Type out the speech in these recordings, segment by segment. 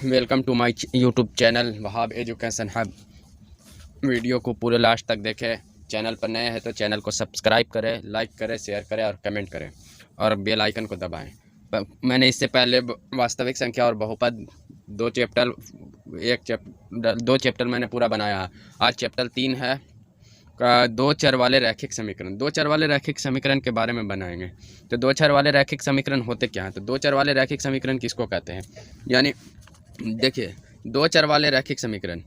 Welcome to my YouTube channel Wahab education hub. Video को पूरे last तक देखें। चैनल पर नए हैं तो चैनल को सब्सक्राइब करें, लाइक करें, शेयर करें और कमेंट करें और बेल आइकन को दबाएं। मैंने इससे पहले वास्तविक संख्या और बहुपद दो चैप्टर मैंने पूरा बनाया है। आज चैप्टर 3 है दो चर वाले रैखिक समीकरण। दो चर वाले रैखिक समीकरण के बारे में बनाएंगे। तो दो चर वाले रैखिक समीकरण होते क्या हैं? तो दो चर वाले रैखिक समीकरण किसको कहते हैं? यानी देखिए, दो चर वाले रैखिक समीकरण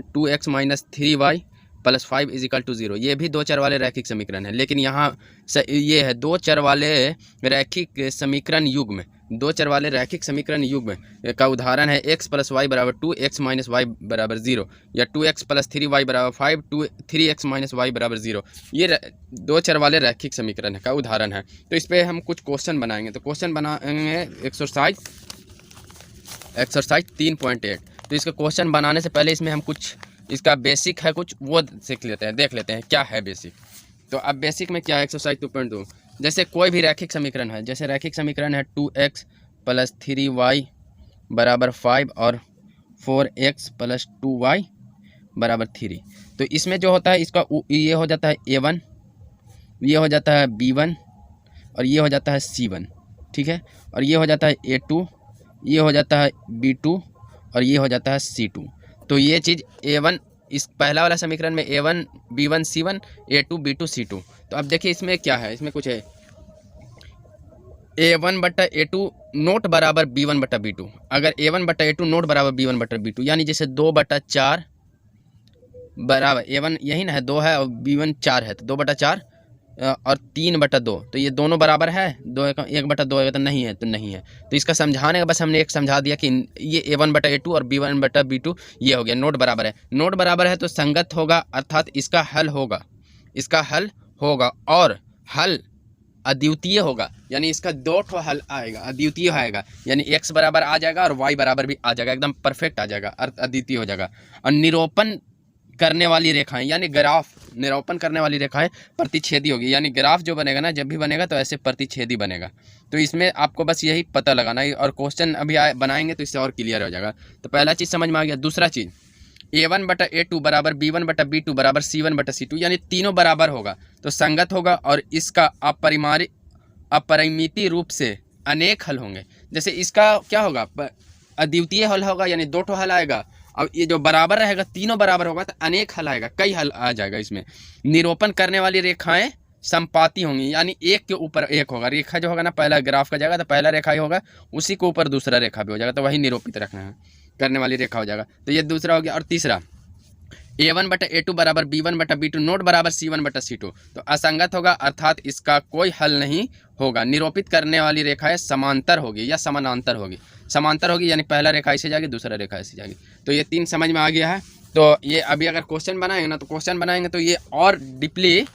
2x - 3y + 5 = 0, ये भी दो चर वाले रैखिक समीकरण है। लेकिन यहाँ ये है दो चर वाले रैखिक समीकरण युग्म। दो चर वाले रैखिक समीकरण युग्म का उदाहरण है x + y = 2, x - y = 0, या 2x + 3y = 5, 3x - y = 0। ये दो चर वाले रैखिक समीकरण का उदाहरण है। तो इस पर हम कुछ क्वेश्चन बनाएंगे। तो क्वेश्चन बनाएंगे एक्सरसाइज 3.8। तो इसका क्वेश्चन बनाने से पहले इसमें हम कुछ इसका बेसिक है कुछ वो देख लेते हैं क्या है बेसिक। तो अब बेसिक में क्या है? एक्सरसाइज 2.2, जैसे कोई भी रैखिक समीकरण है, जैसे रैखिक समीकरण है 2x + 3y = 5 और 4x + 2y = 3। तो इसमें जो होता है इसका ये हो जाता है a1, ये हो जाता है b1 और ये हो जाता है c1, ठीक है। और ये हो जाता है a2, ये हो जाता है b2 और ये हो जाता है c2। तो ये चीज़ a1, इस पहला वाला समीकरण में a1 b1 c1, a2 b2 c2। तो अब देखिए इसमें क्या है, इसमें कुछ है a1/a2 नोट बराबर b1/b2। अगर a1/a2 नोट बराबर b1/b2, यानी जैसे 2/4 बराबर a1 यही ना है 2 है और b1 4 है, तो 2/4 और 3/2। तो ये दोनों बराबर है, 1/2 है तो नहीं है, तो नहीं है। तो इसका समझाने का बस हमने एक समझा दिया कि ये a1/a2 और b1/b2 ये हो गया, नोट बराबर है। नोट बराबर है तो संगत होगा, अर्थात इसका हल होगा और हल अद्वितीय होगा, यानी इसका दो ठो हल आएगा, अद्वितीय आएगा, यानी x बराबर आ जाएगा और y बराबर भी आ जाएगा, एकदम परफेक्ट आ जाएगा, अद्वितीय हो जाएगा। और निरूपण करने वाली रेखाएं, यानी ग्राफ निरूपण करने वाली रेखाएं प्रतिच्छेदी होगी, यानी ग्राफ जो बनेगा ना, जब भी बनेगा तो ऐसे प्रतिच्छेदी बनेगा। तो इसमें आपको बस यही पता लगाना है और क्वेश्चन अभी बनाएंगे तो इससे और क्लियर हो जाएगा। तो पहला चीज़ समझ में आ गया। दूसरा चीज़ a1/a2 = b1/b2 = c1/c2, यानी तीनों बराबर होगा तो संगत होगा और इसका अपरिमित रूप से अनेक हल होंगे। जैसे इसका क्या होगा, अद्वितीय हल होगा, यानी दो ठो हल आएगा। अब ये जो बराबर रहेगा, तीनों बराबर होगा तो अनेक हल आएगा, कई हल आ जाएगा। इसमें निरूपण करने वाली रेखाएं संपाती होंगी, यानी एक के ऊपर एक होगा। रेखा जो होगा ना, पहला ग्राफ का जाएगा तो पहला रेखा ही होगा, उसी के ऊपर दूसरा रेखा भी हो जाएगा, तो वही निरूपित रखना है, करने वाली रेखा हो जाएगा। तो ये दूसरा हो गया। और तीसरा a1/a2 = b1/b2 नोट बराबर c1/c2, तो असंगत होगा, अर्थात इसका कोई हल नहीं होगा। निरूपित करने वाली रेखाएं समांतर होगी या समानांतर होगी। समांतर होगी यानी पहला रेखा ऐसे जाएगी, दूसरा रेखा ऐसे जाएगी। तो ये तीन समझ में आ गया है। तो ये अभी अगर क्वेश्चन बनाएंगे ना, तो क्वेश्चन बनाएंगे तो ये और डीपली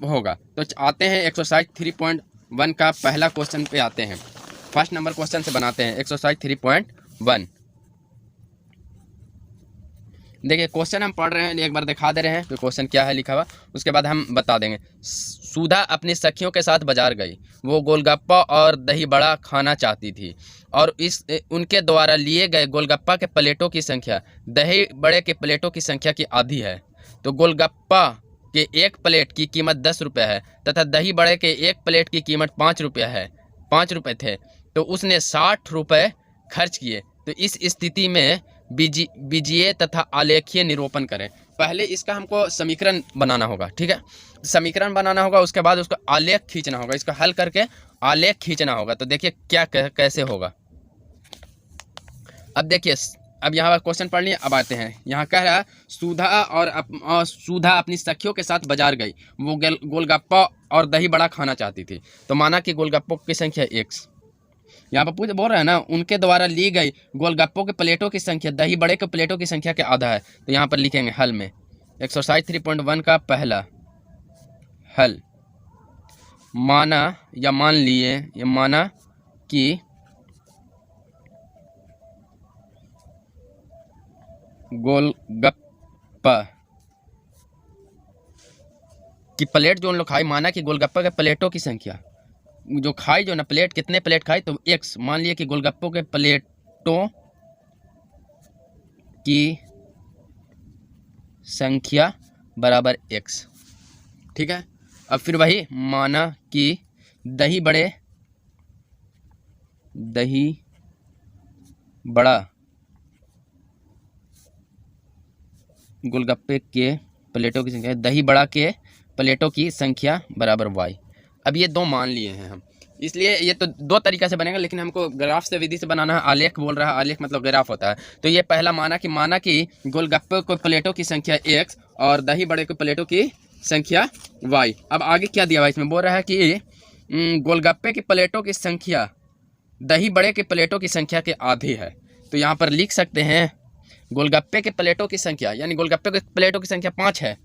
होगा। तो आते हैं एक्सरसाइज 3.1 का पहला क्वेश्चन पे आते हैं। फर्स्ट नंबर क्वेश्चन से बनाते हैं एक्सरसाइज 3.1। देखिए क्वेश्चन हम पढ़ रहे हैं, एक बार दिखा दे रहे हैं तो क्वेश्चन क्या है लिखा हुआ, उसके बाद हम बता देंगे। सुधा अपनी सखियों के साथ बाजार गई। वो गोलगप्पा और दही बड़ा खाना चाहती थी और उनके द्वारा लिए गए गोलगप्पा के प्लेटों की संख्या दही बड़े के प्लेटों की संख्या की आधी है। तो गोलगप्पा के एक प्लेट की कीमत 10 रुपये है तथा दही बड़े के एक प्लेट की कीमत 5 रुपये थे। तो उसने 60 रुपये खर्च किए। तो इस स्थिति में बीजीय तथा आलेखीय निरूपण करें। पहले इसका हमको समीकरण बनाना होगा, ठीक है। समीकरण बनाना होगा, उसके बाद उसका आलेख खींचना होगा, इसका हल करके आलेख खींचना होगा। तो देखिए क्या कैसे होगा। अब देखिए, अब यहाँ क्वेश्चन पढ़ लिए। अब आते हैं, यहाँ कह रहा है सुधा अपनी सखियों के साथ बाजार गई। वो गोलगप्पा और दही बड़ा खाना चाहती थी। तो माना कि गोलगप्पों की संख्या x, यहाँ पर बोल रहा है ना, उनके द्वारा ली गई गोलगप्पों के प्लेटों की संख्या दही बड़े के प्लेटों की संख्या के आधा है। तो यहाँ पर लिखेंगे हल में एक्सरसाइज 3.1 का पहला हल। माना या मान लिए, या माना कि गोलगप्पा की प्लेट जो उन लोग खाई, माना कि गोलगप्पा के प्लेटों की संख्या जो खाई जो ना प्लेट, कितने प्लेट खाई, तो x, मान लिया कि गोलगप्पों के प्लेटों की संख्या बराबर x। ठीक है। अब फिर वही माना कि दही बड़ा गोलगप्पे के प्लेटों की संख्या, दही बड़ा के प्लेटों की संख्या बराबर y। अब ये दो मान लिए हैं हम, इसलिए ये तो दो तरीका से बनेगा, लेकिन हमको ग्राफ से विधि से बनाना है। आलेख बोल रहा है, आलेख मतलब ग्राफ होता है। तो ये पहला माना कि गोलगप्पे को प्लेटों की संख्या x और दही बड़े के प्लेटों की संख्या y। अब आगे क्या दिया हुआ इसमें, बोल रहा है कि गोलगप्पे की प्लेटों की संख्या दही बड़े के प्लेटों की संख्या के आधी है। तो यहाँ पर लिख सकते हैं गोलगप्पे के प्लेटों की संख्या, यानी गोलगप्पे के प्लेटों की संख्या 5 है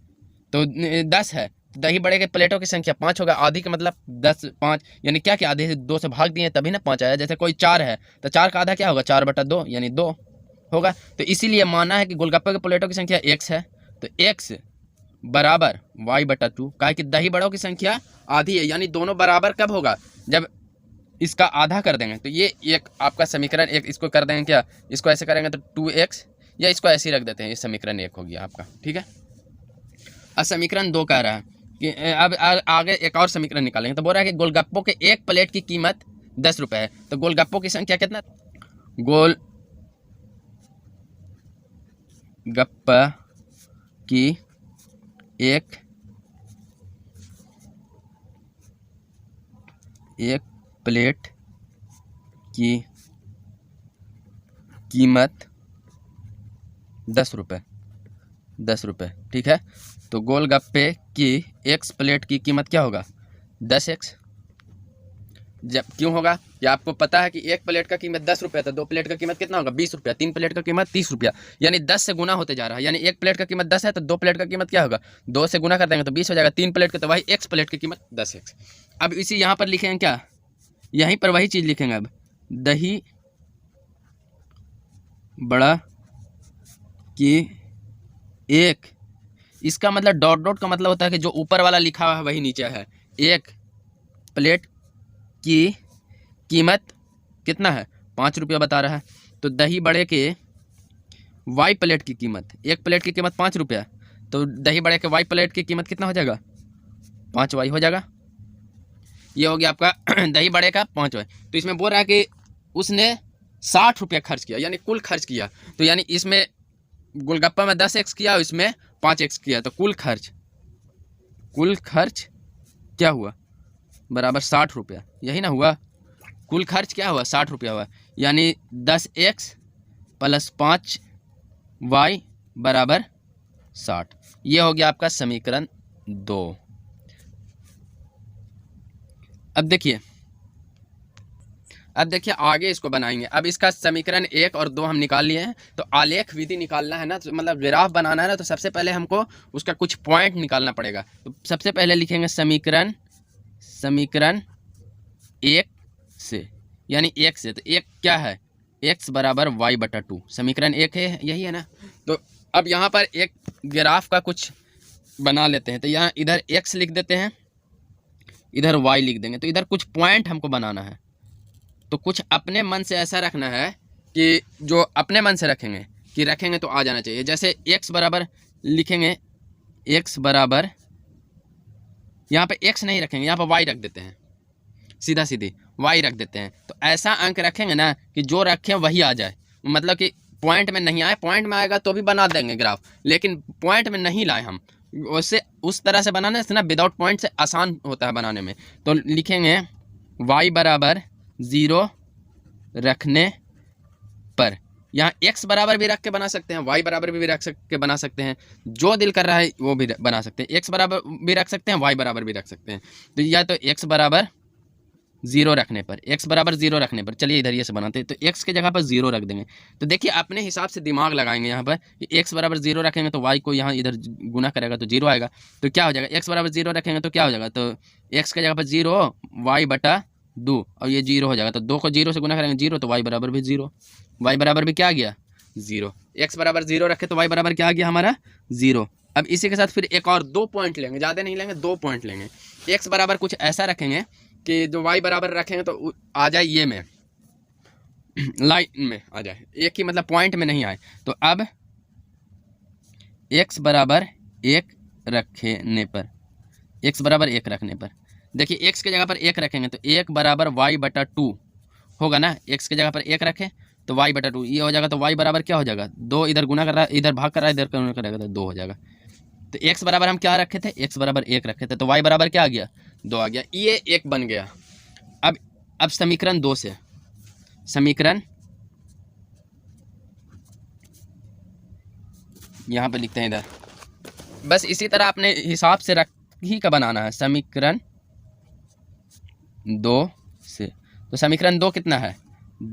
तो 10 है, दही बड़े के प्लेटों की संख्या 5 होगा। आधी का मतलब 10, 5 यानी क्या आधे से 2 से भाग दिए तभी ना 5 आया। जैसे कोई 4 है तो 4 का आधा क्या होगा, 4/2 यानी 2 होगा। तो इसीलिए माना है कि गोलगप्पे के प्लेटों की संख्या x है, तो x बराबर y/2। कहा कि दही बड़ों की संख्या आधी है, यानी दोनों बराबर कब होगा, जब इसका आधा कर देंगे। तो ये एक आपका समीकरण एक, इसको कर देंगे क्या, इसको ऐसे करेंगे तो 2x, या इसको ऐसे ही रख देते हैं, ये समीकरण 1 हो गया आपका। ठीक है। अब समीकरण 2 कह रहा है कि अब आगे एक और समीकरण निकालेंगे। तो बोल रहा है कि गोलगप्पों के एक प्लेट की कीमत 10 रुपये है, तो गोलगप्पों की संख्या कितना, गोलगप्पा की एक प्लेट की कीमत 10 रुपये, 10 रुपये। ठीक है। तो गोलगप्पे की x प्लेट की कीमत क्या होगा, 10x। जब क्यों होगा, ये आपको पता है कि एक प्लेट का कीमत 10 रुपया, तो 2 प्लेट का कीमत कितना होगा, 20 रुपया, 3 प्लेट का कीमत 30 रुपया, यानी 10 से गुना होते जा रहा है। यानी एक प्लेट का कीमत 10 है तो 2 प्लेट का कीमत क्या होगा, 2 से गुना कर देंगे तो 20 हो जाएगा। 3 प्लेट का तो वही x प्लेट की कीमत 10x। अब इसी यहाँ पर लिखेंगे क्या, यहीं पर वही चीज़ लिखेंगे। अब दही बड़ा की एक, इसका मतलब डॉट डॉट का मतलब होता है कि जो ऊपर वाला लिखा हुआ है वही नीचे है। एक प्लेट की कीमत कितना है, 5 रुपया बता रहा है। तो दही बड़े के वाई प्लेट की कीमत, एक प्लेट की कीमत 5 रुपया, तो दही बड़े के वाई प्लेट की कीमत कितना हो जाएगा, 5y हो जाएगा। ये हो गया आपका दही बड़े का 5y। तो इसमें बोल रहा है कि उसने 60 रुपया खर्च किया, यानी कुल खर्च किया। तो यानी इसमें गोलगप्पा में 10x किया और इसमें 5x किया, तो कुल खर्च क्या हुआ, बराबर 60 रुपया। यही ना हुआ, कुल खर्च क्या हुआ, 60 रुपया हुआ। यानी 10x + 5y बराबर 60। ये हो गया आपका समीकरण 2। अब देखिए आगे इसको बनाएंगे। अब इसका समीकरण 1 और 2 हम निकाल लिए हैं। तो आलेख विधि निकालना है ना, तो मतलब ग्राफ बनाना है ना, तो सबसे पहले हमको उसका कुछ पॉइंट निकालना पड़ेगा। तो सबसे पहले लिखेंगे समीकरण 1 से, यानी 1 से। तो 1 क्या है, x बराबर y/2, समीकरण 1 है, यही है ना। तो अब यहाँ पर एक ग्राफ का कुछ बना लेते हैं। तो यहाँ इधर x लिख देते हैं, इधर y लिख देंगे। तो इधर कुछ पॉइंट हमको बनाना है। तो कुछ अपने मन से ऐसा रखना है कि जो अपने मन से रखेंगे तो आ जाना चाहिए। जैसे x बराबर लिखेंगे, x बराबर, यहाँ पे x नहीं रखेंगे, यहाँ पर y रख देते हैं, सीधा सीधी y रख देते हैं। तो ऐसा अंक रखेंगे ना कि जो रखें वही आ जाए, मतलब कि पॉइंट में नहीं आए। पॉइंट में आएगा तो भी बना देंगे ग्राफ, लेकिन पॉइंट में नहीं लाए हम, उससे उस तरह से बनाने से ना विदाउट पॉइंट से आसान होता है बनाने में। तो लिखेंगे y बराबर 0 रखने पर, यहाँ x बराबर भी रख के बना सकते हैं, y बराबर भी रख के बना सकते हैं, जो दिल कर रहा है वो भी बना सकते हैं। x बराबर भी रख सकते हैं, y बराबर भी रख सकते हैं। तो या तो x बराबर 0 रखने पर, x बराबर 0 रखने पर, चलिए इधर ये से बनाते हैं। तो x के जगह पर 0 रख देंगे। तो देखिए अपने हिसाब से दिमाग लगाएंगे यहाँ पर कि x बराबर 0 रखेंगे तो y को यहाँ इधर गुना करेगा तो 0 आएगा। तो क्या हो जाएगा, x बराबर 0 रखेंगे तो क्या हो जाएगा, तो x के जगह पर 0 y/2 और ये 0 हो जाएगा। तो 2 को 0 से गुना करेंगे 0, तो y बराबर भी 0, y बराबर भी क्या आ गया 0। x बराबर 0 रखे तो y बराबर क्या आ गया हमारा 0। अब इसी के साथ फिर एक और 2 पॉइंट लेंगे, ज़्यादा नहीं लेंगे, 2 पॉइंट लेंगे। x बराबर कुछ ऐसा रखेंगे कि जो y बराबर रखेंगे तो आ जाए ये में, लाइन में आ जाए, एक ही मतलब पॉइंट में नहीं आए। तो अब x बराबर 1 रखने पर, x बराबर 1 रखने पर देखिए x के जगह पर 1 रखेंगे तो 1 बराबर y बटा 2 होगा ना। x के जगह पर 1 रखें तो y बटा 2 ये हो जाएगा। तो y बराबर क्या हो जाएगा, 2, इधर गुना कर रहा है, इधर भाग कर रहा है, इधर गुना करेगा तो 2 हो जाएगा। तो x बराबर हम क्या रखे थे, x बराबर 1 रखे थे, तो y बराबर क्या आ गया, 2 आ गया, ये 1 बन गया। अब समीकरण 2 से, समीकरण यहाँ पे लिखते हैं इधर, बस इसी तरह अपने हिसाब से रख ही का बनाना है। समीकरण 2 से, तो समीकरण 2 कितना है,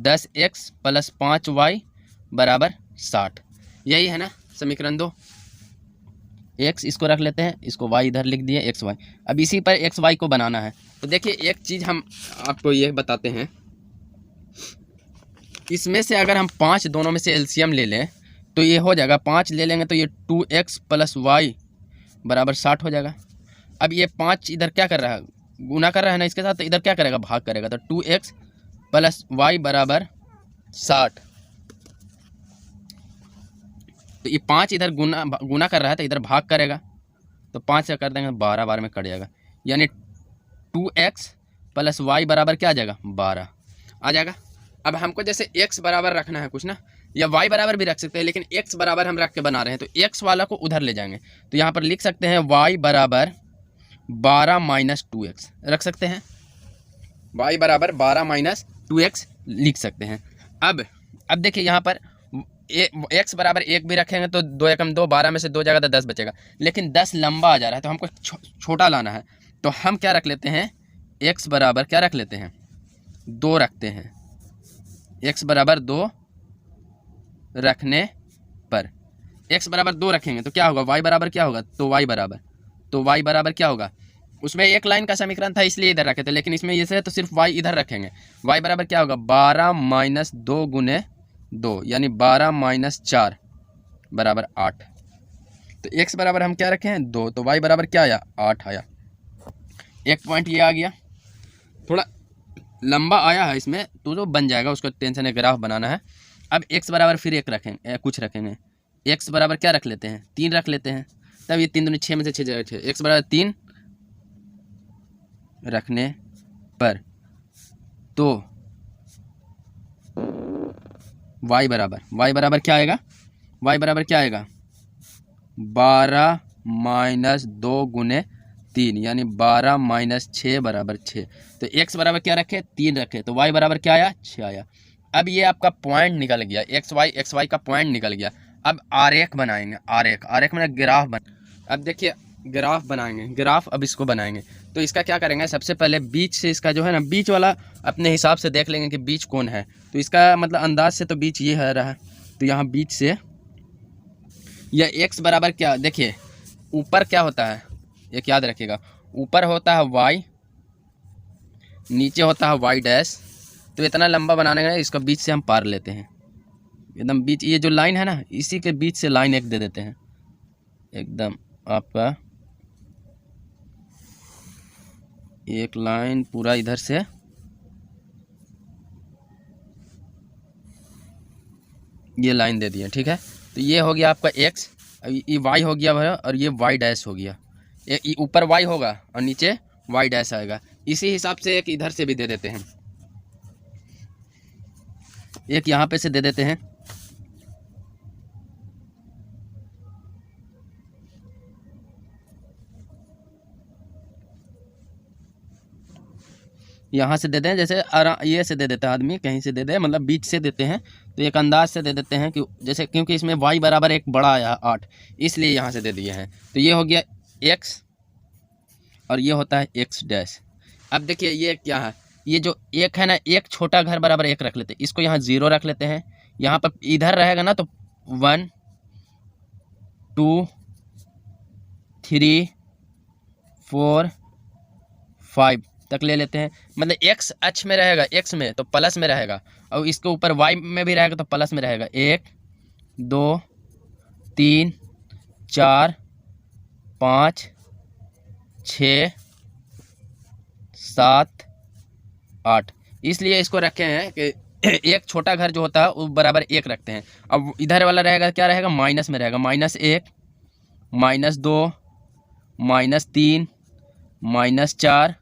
10x + 5y बराबर 60, यही है ना समीकरण 2। x इसको रख लेते हैं, इसको y इधर लिख दिए xy। अब इसी पर xy को बनाना है। तो देखिए एक चीज़ हम आपको ये बताते हैं, इसमें से अगर हम 5 दोनों में से एलसीएम ले लें तो ये हो जाएगा, 5 ले लेंगे तो ये 2x + y बराबर 60 हो जाएगा। अब ये 5 इधर क्या कर रहा है, गुना कर रहा है ना इसके साथ, तो इधर क्या करेगा, भाग करेगा, तो 2x + y बराबर 60। तो ये 5 इधर गुना कर रहा है तो इधर भाग करेगा, तो 5 से कर देंगे 12 बार में कट जाएगा, यानी 2x + y बराबर क्या आ जाएगा, 12 आ जाएगा। अब हमको जैसे x बराबर रखना है कुछ ना, या y बराबर भी रख सकते हैं, लेकिन x बराबर हम रख के बना रहे हैं, तो x वाला को उधर ले जाएंगे। तो यहाँ पर लिख सकते हैं y बराबर 12 - 2x रख सकते हैं, y बराबर 12 - 2x लिख सकते हैं। अब देखिए यहाँ पर x बराबर 1 भी रखेंगे तो 2 एकम 2, 12 में से 2 जाएगा तो 10 बचेगा, लेकिन 10 लंबा आ जा रहा है तो हमको छोटा लाना है। तो हम क्या रख लेते हैं, x बराबर क्या रख लेते हैं, 2 रखते हैं। x बराबर 2 रखने पर, x बराबर 2 रखेंगे तो क्या होगा, y बराबर क्या होगा, तो y बराबर क्या होगा, उसमें एक लाइन का समीकरण था इसलिए इधर रखे थे, लेकिन इसमें ये से तो सिर्फ y इधर रखेंगे। y बराबर क्या होगा, 12 - 2 × 2 यानी 12 - 4 बराबर 8। तो x बराबर हम क्या रखे हैं, 2, तो y बराबर क्या आया, 8 आया। एक पॉइंट ये आ गया, थोड़ा लंबा आया है इसमें तो जो बन जाएगा, उसका टेंशन है, ग्राफ बनाना है। अब x बराबर फिर 1 रखेंगे, कुछ रखेंगे, x बराबर क्या रख लेते हैं, 3 रख लेते हैं, तब ये 3 दूनी 6 में से 6 जाएगा, x बराबर 3 रखने पर, तो y बराबर क्या आएगा, y बराबर क्या आएगा, 12 - 2 × 3 यानी 12 - 6 बराबर 6। तो x बराबर क्या रखे, 3 रखे, तो y बराबर क्या आया, 6 आया। अब ये आपका पॉइंट निकल गया, xy का पॉइंट निकल गया। अब आरेख बनाएंगे, आरेख में ग्राफ अब देखिए ग्राफ बनाएंगे, ग्राफ अब इसको बनाएंगे तो इसका क्या करेंगे, सबसे पहले बीच से इसका जो है ना, बीच वाला अपने हिसाब से देख लेंगे कि बीच कौन है। तो इसका मतलब अंदाज से तो बीच ये है रहा, तो यहाँ बीच से यह x बराबर क्या, देखिए ऊपर क्या होता है, एक याद रखिएगा, ऊपर होता है y, नीचे होता है y डैश। तो इतना लंबा बनाने का इसका बीच से हम पार लेते हैं, एकदम बीच, ये जो लाइन है ना इसी के बीच से लाइन एक दे देते हैं, एकदम आपका एक लाइन पूरा इधर से ये लाइन दे दिया, ठीक है। तो ये हो गया आपका x, ये y हो गया है और ये y डैश हो गया, ये ऊपर y होगा और नीचे y डैश आएगा। इसी हिसाब से एक इधर से भी दे देते हैं, एक यहाँ पे से दे देते हैं, यहाँ से दे दें, जैसे ये से दे देता है आदमी, कहीं से दे दे, मतलब बीच से देते हैं। तो एक अंदाज से दे देते हैं कि जैसे, क्योंकि इसमें y बराबर एक बड़ा आया 8, इसलिए यहाँ से दे दिए हैं। तो ये हो गया x और ये होता है x डैश। अब देखिए ये क्या है, ये जो एक है ना, एक छोटा घर बराबर 1 रख लेते हैं, इसको यहाँ 0 रख लेते हैं, यहाँ पर इधर रहेगा ना तो 1 2 3 4 5 तक ले लेते हैं। मतलब x अक्ष में रहेगा, x में तो प्लस में रहेगा, और इसके ऊपर y में भी रहेगा तो प्लस में रहेगा। 1 2 3 4 5 6 7 8, इसलिए इसको रखे हैं कि एक छोटा घर जो होता है वो बराबर 1 रखते हैं। अब इधर वाला रहेगा क्या रहेगा, माइनस में रहेगा, -1, -2, -3, -4,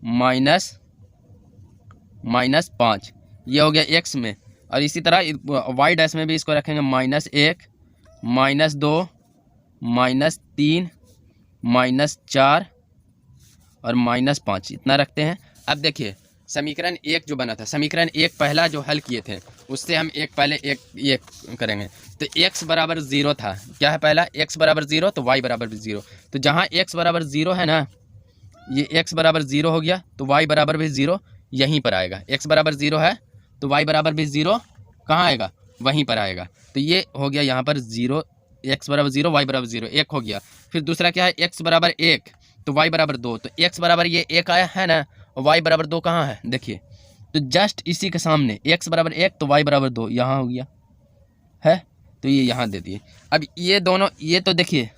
-5, ये हो गया x में। और इसी तरह y डैश में भी इसको रखेंगे -1, -2, -3, -4 और -5, इतना रखते हैं। अब देखिए समीकरण 1 जो बना था, समीकरण 1 पहला जो हल किए थे उससे हम पहले एक करेंगे। तो x बराबर 0 था, क्या है पहला, x बराबर 0 तो y बराबर भी 0। तो जहाँ x बराबर 0 है ना, ये x बराबर 0 हो गया तो y बराबर भी 0 यहीं पर आएगा। x बराबर 0 है तो y बराबर भी 0 कहाँ आएगा, वहीं पर आएगा। तो ये हो गया यहाँ पर 0, x बराबर 0 y बराबर 0, 1 हो गया। फिर दूसरा क्या है, x बराबर 1 तो y बराबर 2, तो x बराबर ये 1 आया है ना, और y बराबर 2 कहाँ है, देखिए तो जस्ट इसी के सामने x बराबर 1 तो y बराबर 2 यहाँ हो गया है, तो ये यहाँ दे दिए। अब ये दोनों, ये तो देखिए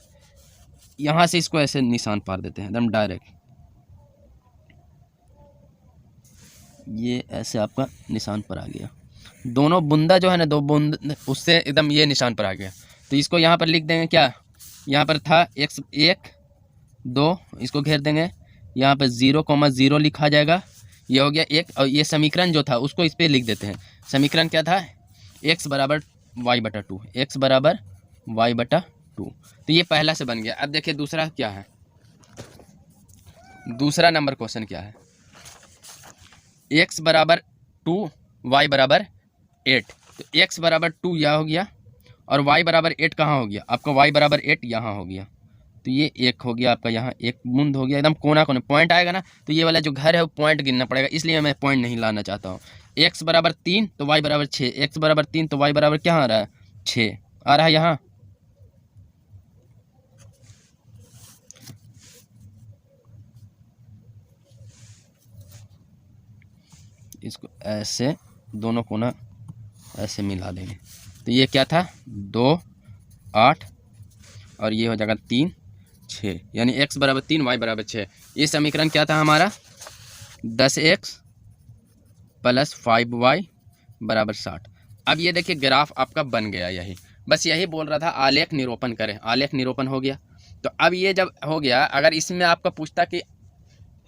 यहाँ से इसको ऐसे निशान पार देते हैं एकदम डायरेक्ट, ये ऐसे आपका निशान पर आ गया। दोनों बूंदा जो है ना, 2 बूंद उससे एकदम ये निशान पर आ गया। तो इसको यहाँ पर लिख देंगे क्या, यहाँ पर था x 1 2, इसको घेर देंगे, यहाँ पर 0,0 लिखा जाएगा, ये हो गया 1। और ये समीकरण जो था उसको इस पर लिख देते हैं। समीकरण क्या था, x बराबर y/2, x बराबर y/2। तो ये पहला से बन गया। अब देखिए दूसरा क्या है, दूसरा नंबर क्वेश्चन क्या है, x बराबर 2 y बराबर 8। तो x बराबर 2 यह हो गया और y बराबर 8 कहाँ हो गया आपका, y बराबर 8 यहाँ हो गया। तो ये 1 हो गया आपका, यहाँ एक बूंद हो गया, एकदम कोना कोने पॉइंट आएगा ना, तो ये वाला जो घर है वो पॉइंट गिनना पड़ेगा, इसलिए मैं पॉइंट नहीं लाना चाहता हूँ। x बराबर 3 तो y बराबर 6, x बराबर 3 तो y बराबर क्या आ रहा है, 6 आ रहा है यहाँ। इसको ऐसे दोनों कोना ऐसे मिला देंगे, तो ये क्या था 2 8 और ये हो जाएगा 3 6, यानी x बराबर 3 y बराबर 6। ये समीकरण क्या था हमारा, 10x + 5y बराबर 60। अब ये देखिए ग्राफ आपका बन गया, यही बस यही बोल रहा था, आलेख निरूपण करें, आलेख निरूपण हो गया। तो अब ये जब हो गया, अगर इसमें आपका पूछता कि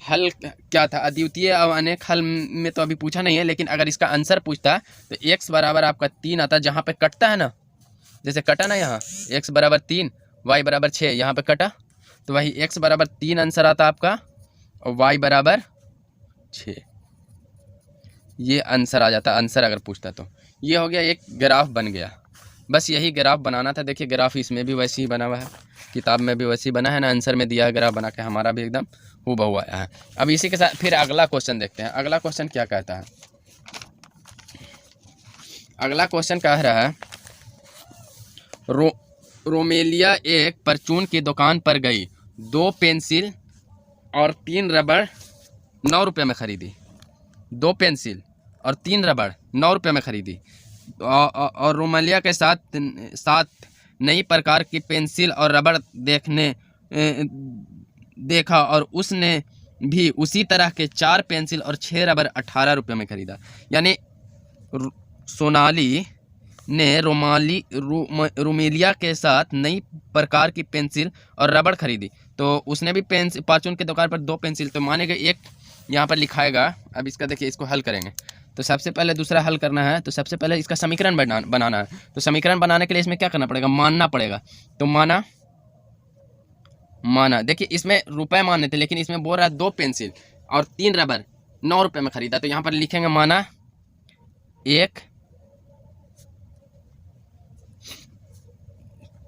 हल क्या था, अद्वितीय और अनेक हल में तो अभी पूछा नहीं है, लेकिन अगर इसका आंसर पूछता तो x बराबर आपका 3 आता, जहाँ पे कटता है ना, जैसे कटा ना यहाँ x बराबर 3 y बराबर 6, यहाँ पे कटा तो वही x बराबर 3 आंसर आता आपका और y बराबर 6, ये आंसर आ जाता, आंसर अगर पूछता तो। ये हो गया, एक ग्राफ बन गया। बस यही ग्राफ बनाना था। देखिए ग्राफ इसमें भी वैसे ही बना हुआ है, किताब में भी वैसे ही बना है ना, आंसर में दिया है ग्राफ बना के, हमारा भी एकदम हूबहू आया है। अब इसी के साथ फिर अगला क्वेश्चन देखते हैं। अगला क्वेश्चन क्या कहता है, अगला क्वेश्चन कह रहा है रोमेलिया एक परचून की दुकान पर गई, 2 पेंसिल और 3 रबड़ 9 रुपये में खरीदी। 2 पेंसिल और 3 रबड़ 9 रुपये में खरीदी, और रोमेलिया के साथ नई प्रकार की पेंसिल और रबड़ देखा और उसने भी उसी तरह के 4 पेंसिल और 6 रबड़ 18 रुपये में खरीदा। यानी सोनाली ने रोमेलिया के साथ नई प्रकार की पेंसिल और रबड़ खरीदी, तो उसने भी परचून की दुकान पर 2 पेंसिल, तो मानेगा एक यहाँ पर लिखाएगा। अब इसका देखिए, इसको हल करेंगे तो सबसे पहले दूसरा हल करना है, तो सबसे पहले इसका समीकरण बनाना है। तो समीकरण बनाने के लिए इसमें क्या करना पड़ेगा, मानना पड़ेगा। तो माना देखिए इसमें रुपए माने थे, लेकिन इसमें बोल रहा है 2 पेंसिल और 3 रबड़ 9 रुपये में खरीदा, तो यहाँ पर लिखेंगे माना 1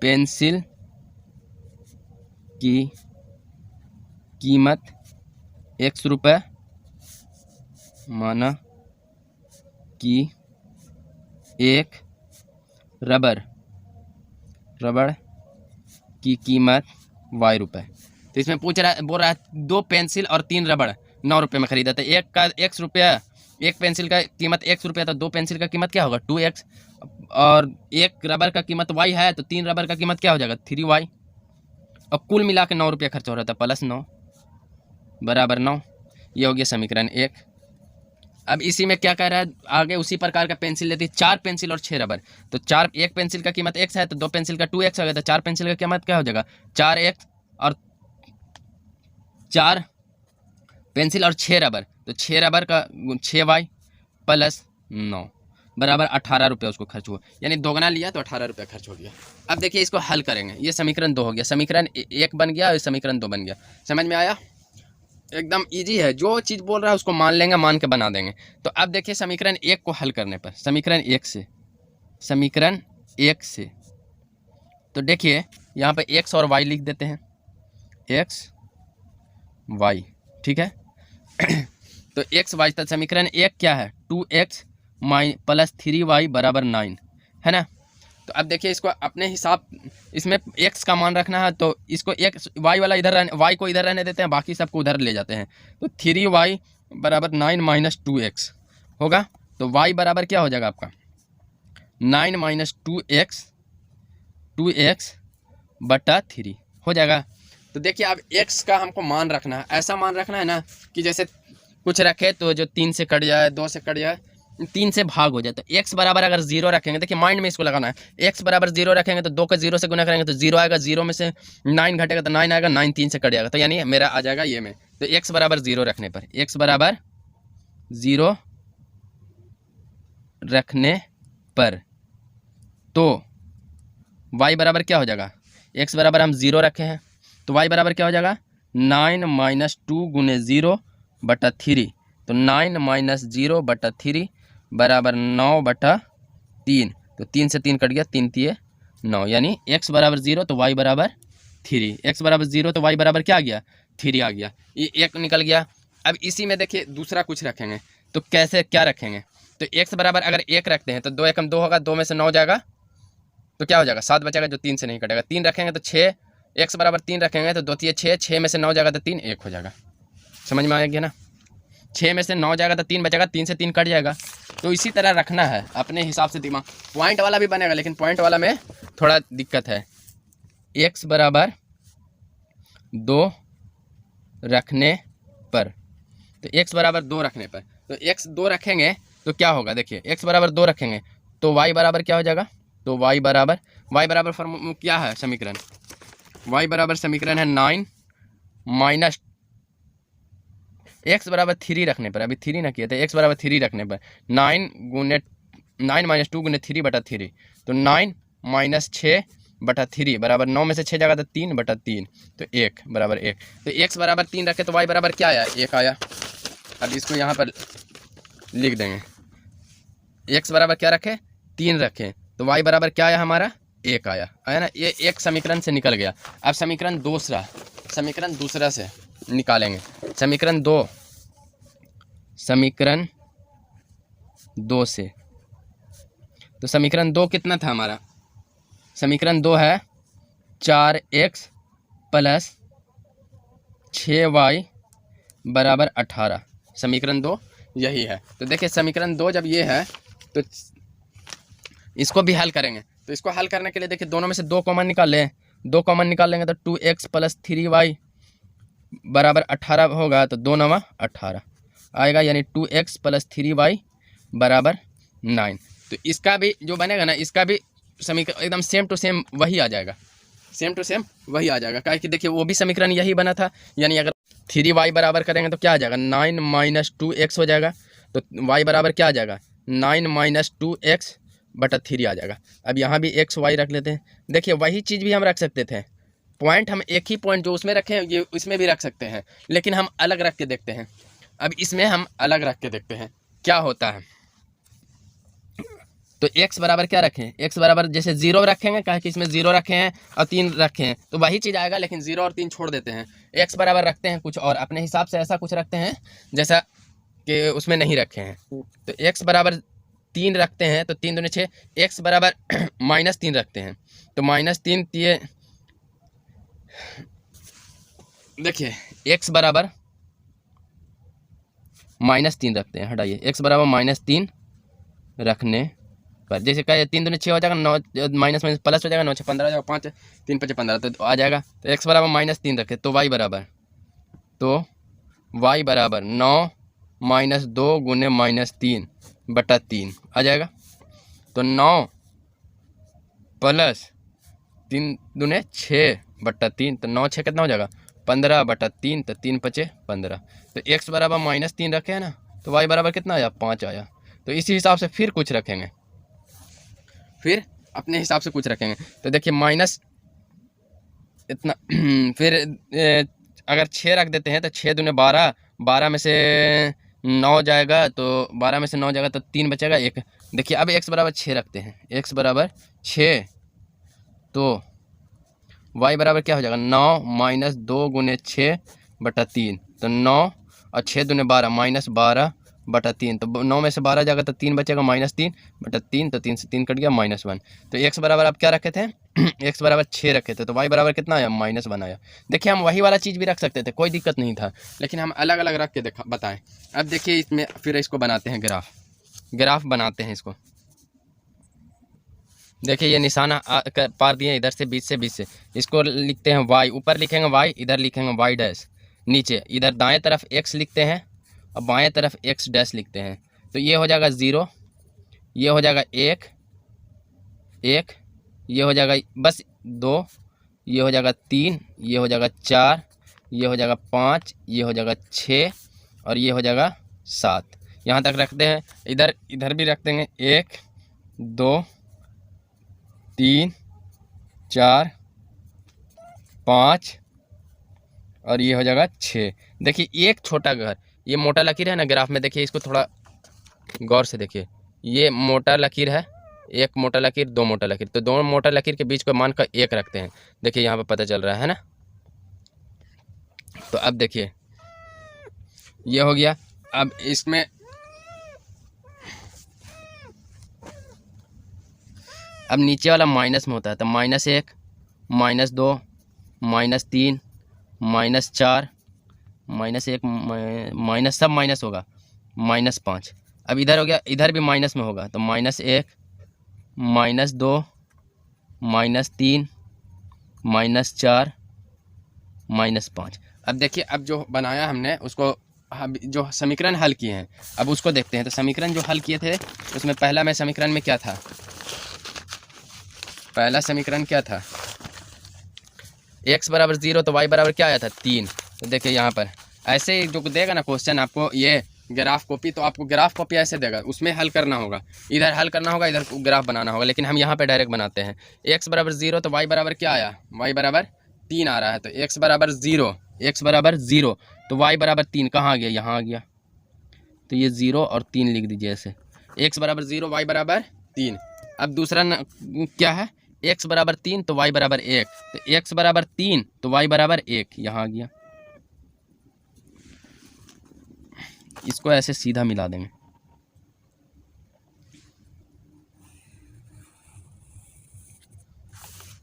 पेंसिल की कीमत x रुपये, माना कि 1 रबड़ की कीमत y रुपये। तो इसमें बोल रहा है 2 पेंसिल और 3 रबड़ 9 रुपये में खरीदा, तो एक का x रुपया, एक पेंसिल का कीमत x रुपया, तो 2 पेंसिल का कीमत क्या होगा 2x, और एक रबर का कीमत y है, तो 3 रबर का कीमत क्या हो जाएगा 3y, और कुल मिला के 9 रुपया खर्च हो रहा था, +9 बराबर 9। ये हो गया समीकरण 1। अब इसी में क्या कह रहा है आगे, उसी प्रकार का पेंसिल लेती है, 4 पेंसिल और 6 रबर। तो 4, एक पेंसिल का कीमत x है तो 2 पेंसिल का 2x हो गया, तो 4 पेंसिल का कीमत क्या हो जाएगा 4x, और 4 पेंसिल और 6 रबर, तो 6 रबर का 6y प्लस 9 बराबर 18 रुपये उसको खर्च हुआ, यानी दोगुना लिया तो 18 रुपये खर्च हो गया। अब देखिए इसको हल करेंगे, ये समीकरण 2 हो गया, समीकरण 1 बन गया और समीकरण 2 बन गया। समझ में आया? एकदम इजी है, जो चीज़ बोल रहा है उसको मान लेंगे, मान के बना देंगे। तो अब देखिए समीकरण 1 को हल करने पर, समीकरण 1 से तो देखिए यहाँ पे x और y लिख देते हैं, x y, ठीक है। तो x y, तो समीकरण 1 क्या है 2x प्लस 3y बराबर 9, है ना। तो अब देखिए इसको अपने हिसाब, इसमें x का मान रखना है तो इसको x y वाला इधर रहने, y को इधर रहने देते हैं, बाकी सबको उधर ले जाते हैं। तो 3y बराबर 9 माइनस 2x होगा, तो y बराबर क्या हो जाएगा आपका 9 माइनस 2x बटा 3 हो जाएगा। तो देखिए अब x का हमको मान रखना है, ऐसा मान रखना है ना कि जैसे कुछ रखे तो जो 3 से कट जाए, 2 से कट जाए, 3 से भाग हो जाए। तो x बराबर अगर 0 रखेंगे, देखिए माइंड में इसको लगाना है, x बराबर 0 रखेंगे तो 2 को 0 से गुना करेंगे तो 0 आएगा, 0 में से 9 घटेगा तो 9 आएगा, 9 3 से कट जाएगा, तो यानी मेरा आ जाएगा ये में। तो x बराबर 0 रखने पर, x बराबर 0 रखने पर तो y बराबर क्या हो जाएगा, x बराबर हम 0 रखे हैं तो y बराबर क्या हो जाएगा 9 माइनस 2 गुने 0 बटा 3, तो 9 माइनस 0 बटा 3 बराबर 9 बटा 3, तो 3 से 3 कट गया, 3 3 9, यानी x बराबर 0 तो y बराबर 3, x बराबर 0 तो y बराबर क्या आ गया 3 आ गया, ये एक निकल गया। अब इसी में देखिए दूसरा कुछ रखेंगे, तो कैसे क्या रखेंगे, तो x बराबर अगर 1 रखते हैं तो 2 एकम 2 होगा, 2 में से 9 जाएगा तो क्या हो जाएगा 7 बचेगा, जो 3 से नहीं कटेगा। 3 रखेंगे तो 6, x बराबर 3 रखेंगे तो 2 3 6, 6 में से 9 जाएगा तो 3 1 हो जाएगा। समझ में आ गया ना, 6 में से 9 जाएगा तो 3 बचेगा, 3 से 3 कट जाएगा। तो इसी तरह रखना है अपने हिसाब से दिमाग, पॉइंट वाला भी बनेगा लेकिन पॉइंट वाला में थोड़ा दिक्कत है। x बराबर 2 रखने पर, तो x बराबर 2 रखने पर, तो x 2 रखेंगे तो क्या होगा, देखिए x बराबर 2 रखेंगे तो y बराबर क्या हो जाएगा, तो y बराबर फॉर्म क्या है समीकरण, y बराबर समीकरण है 9 माइनस x बराबर 3 रखने पर, अभी 3 ना किया था, x बराबर 3 रखने पर 9 माइनस 2 गुने 3 बटा 3, तो 9 माइनस 6 बटा 3 बराबर 9 में से 6 जाएगा तो 3 बटा 3, तो 1 बराबर 1। तो x बराबर 3 रखे तो y बराबर क्या आया 1 आया। अब इसको यहाँ पर लिख देंगे, x बराबर क्या रखे 3 रखे तो y बराबर क्या आया हमारा 1 आया ना, ये एक समीकरण से निकल गया। अब समीकरण दूसरा से निकालेंगे, समीकरण 2 से, तो समीकरण 2 कितना था हमारा, समीकरण 2 है 4x प्लस 6y बराबर 18, समीकरण 2 यही है। तो देखिए समीकरण 2 जब ये है तो इसको भी हल करेंगे, तो इसको हल करने के लिए देखिए दोनों में से 2 कॉमन निकाल लें, 2 कॉमन निकाल लेंगे तो 2x प्लस 3y बराबर 18 होगा, तो 2 9 18 आएगा, यानी 2x प्लस 3y बराबर 9। तो इसका भी जो बनेगा ना, इसका भी समीकरण एकदम सेम टू सेम वही आ जाएगा, क्या कि देखिए वो भी समीकरण यही बना था, यानी अगर 3y बराबर करेंगे तो क्या आ जाएगा 9 माइनस 2x हो जाएगा, तो y बराबर क्या आ जाएगा 9 माइनस 2x बटा 3 आ जाएगा। अब यहाँ भी x y रख लेते हैं, देखिए वही चीज़ भी हम रख सकते थे, पॉइंट हम एक ही पॉइंट जो उसमें रखे हैं ये इसमें भी रख सकते हैं, लेकिन हम अलग रख के देखते हैं। अब इसमें हम अलग रख के देखते हैं क्या होता है। तो x बराबर क्या रखें, x बराबर जैसे 0 रखेंगे, कहे कि इसमें 0 रखे हैं और 3 रखे हैं तो वही चीज़ आएगा, लेकिन 0 और 3 छोड़ देते हैं। x बराबर रखते हैं कुछ और अपने हिसाब से, ऐसा कुछ रखते हैं जैसा कि उसमें नहीं रखे हैं। तो x बराबर 3 रखते हैं तो 3 दूनी 6, x बराबर -3 रखते हैं तो -3 दिए, देखिए x बराबर -3 रखते हैं, हटाइए, x बराबर -3 रखने पर, जैसे कहे 3 दूनी 6 हो जाएगा, 9 माइनस प्लस हो जाएगा, 9 6 15 हो जाएगा, 5 3 5 15 तो आ जाएगा। तो x बराबर -3 रखे तो y बराबर 9 -2 गुने -3/3 आ जाएगा। तो 9 प्लस 3 दूने 6/3, तो 9 6 कितना हो जाएगा 15/3, तो 3 5 15। तो x बराबर -3 रखे हैं ना, तो y बराबर कितना आया 5 आया। तो इसी हिसाब से फिर कुछ रखेंगे, फिर अपने हिसाब से कुछ रखेंगे। तो देखिए माइनस इतना फिर अगर 6 रख देते हैं तो 6 दूने 12, 12 में से 9 जाएगा, तो 12 में से 9 जाएगा तो 3 बचेगा 1। देखिए अब x बराबर 6 रखते हैं, x बराबर 6, तो y बराबर क्या हो जाएगा 9 -2 गुने 6/3, तो 9 और 6 दूने 12 -12/3, तो 9 में से 12 जाएगा तो 3 बचेगा -3/3, तो 3 से 3 कट गया -1। तो x बराबर आप क्या रखे थे x बराबर 6 रखे थे, तो y बराबर कितना आया -1 आया। देखिए हम वही वाला चीज़ भी रख सकते थे, कोई दिक्कत नहीं था, लेकिन हम अलग अलग रख के देखा बताएं। अब देखिए इसमें फिर इसको बनाते हैं ग्राफ बनाते हैं इसको। देखिए ये निशाना पार दिए इधर से बीच से, इसको लिखते हैं y, ऊपर लिखेंगे y, इधर लिखेंगे y डैश, नीचे इधर दाएं तरफ x लिखते हैं और बाएं तरफ x डैश लिखते हैं। तो ये हो जाएगा 0, ये हो जाएगा 1, ये हो जाएगा बस 2, ये हो जाएगा 3, ये हो जाएगा 4, ये हो जाएगा 5, ये हो जाएगा 6 और ये हो जाएगा 7। यहाँ तक रखते हैं, इधर भी रख देंगे 1 2 3 4 5 और ये हो जाएगा 6। देखिए एक छोटा घर, ये मोटा लकीर है ना ग्राफ में, देखिए इसको थोड़ा गौर से देखिए, ये मोटा लकीर है, एक मोटा लकीर, दो मोटा लकीर, तो दोनों मोटा लकीर के बीच को मान का 1 रखते हैं। देखिए यहाँ पे पता चल रहा है ना। तो अब देखिए ये हो गया। अब इसमें अब नीचे वाला माइनस में होता है, तो -1 -2 -3 -4 -1 माइनस सब माइनस होगा -5। अब इधर हो गया, इधर भी माइनस में होगा, तो -1 -2 -3 -4 -5। अब देखिए अब जो बनाया हमने उसको, जो समीकरण हल किए हैं अब उसको देखते हैं। तो समीकरण जो हल किए थे उसमें पहला में समीकरण में क्या था, पहला समीकरण क्या था, x बराबर 0, तो y बराबर क्या आया था 3। तो देखिए यहाँ पर ऐसे जो देगा ना क्वेश्चन आपको, ये ग्राफ कॉपी, तो आपको ग्राफ कॉपी ऐसे देगा, उसमें हल करना होगा, इधर हल करना होगा, इधर ग्राफ बनाना होगा, लेकिन हम यहाँ पे डायरेक्ट बनाते हैं। x बराबर 0, तो y बराबर क्या आया, y बराबर 3 आ रहा है, तो x बराबर 0, तो y बराबर 3 कहाँ आ गया, यहाँ आ गया, तो ये 0 और 3 लिख दीजिए ऐसे, x बराबर 0 y बराबर 3। अब दूसरा क्या है, x बराबर 3 तो y बराबर 1, तो x बराबर 3 तो y बराबर 1, यहाँ आ गया। इसको ऐसे सीधा मिला देंगे,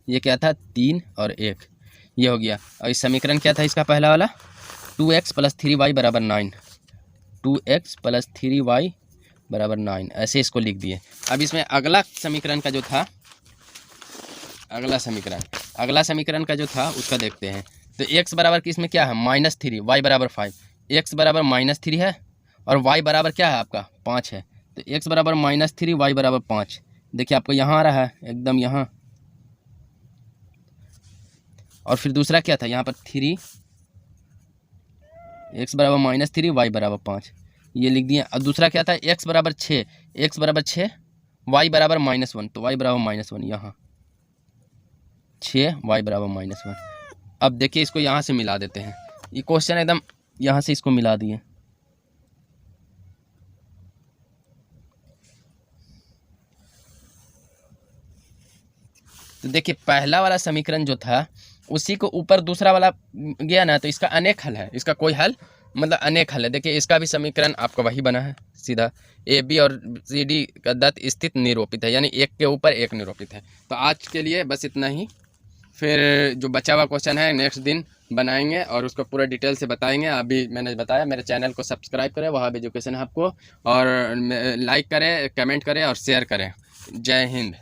ये क्या था 3 और 1, ये हो गया। और इस समीकरण क्या था इसका पहला वाला, 2x + 3y बराबर 9, 2x + 3y बराबर 9, ऐसे इसको लिख दिए। अब इसमें अगला समीकरण का जो था, अगला समीकरण का जो था उसका देखते हैं। तो x बराबर की इसमें क्या है -3, y बराबर 5, x बराबर -3 है और y बराबर क्या है आपका 5 है, तो x बराबर -3 y बराबर 5। देखिए आपको यहाँ आ रहा है एकदम यहाँ, और फिर दूसरा क्या था यहाँ पर 3, x बराबर -3 y बराबर 5, ये लिख दिए। और दूसरा क्या था x बराबर 6, y बराबर -1, तो y बराबर -1 यहाँ 6, y बराबर -1। अब देखिए इसको यहाँ से मिला देते हैं, ये क्वेश्चन एकदम यहाँ से इसको मिला दिए। तो देखिए पहला वाला समीकरण जो था उसी को ऊपर दूसरा वाला गया ना, तो इसका अनेक हल है, इसका कोई हल मतलब अनेक हल है। देखिए इसका भी समीकरण आपका वही बना है सीधा, ए बी और सी डी का दत्त स्थित निरूपित है, यानी एक के ऊपर एक निरूपित है। तो आज के लिए बस इतना ही, फिर जो बचा हुआ क्वेश्चन है नेक्स्ट दिन बनाएंगे और उसको पूरा डिटेल से बताएंगे। अभी मैंने बताया मेरे चैनल को सब्सक्राइब करें, वहाब एजुकेशन हब को, और लाइक करें, कमेंट करें और शेयर करें। जय हिंद।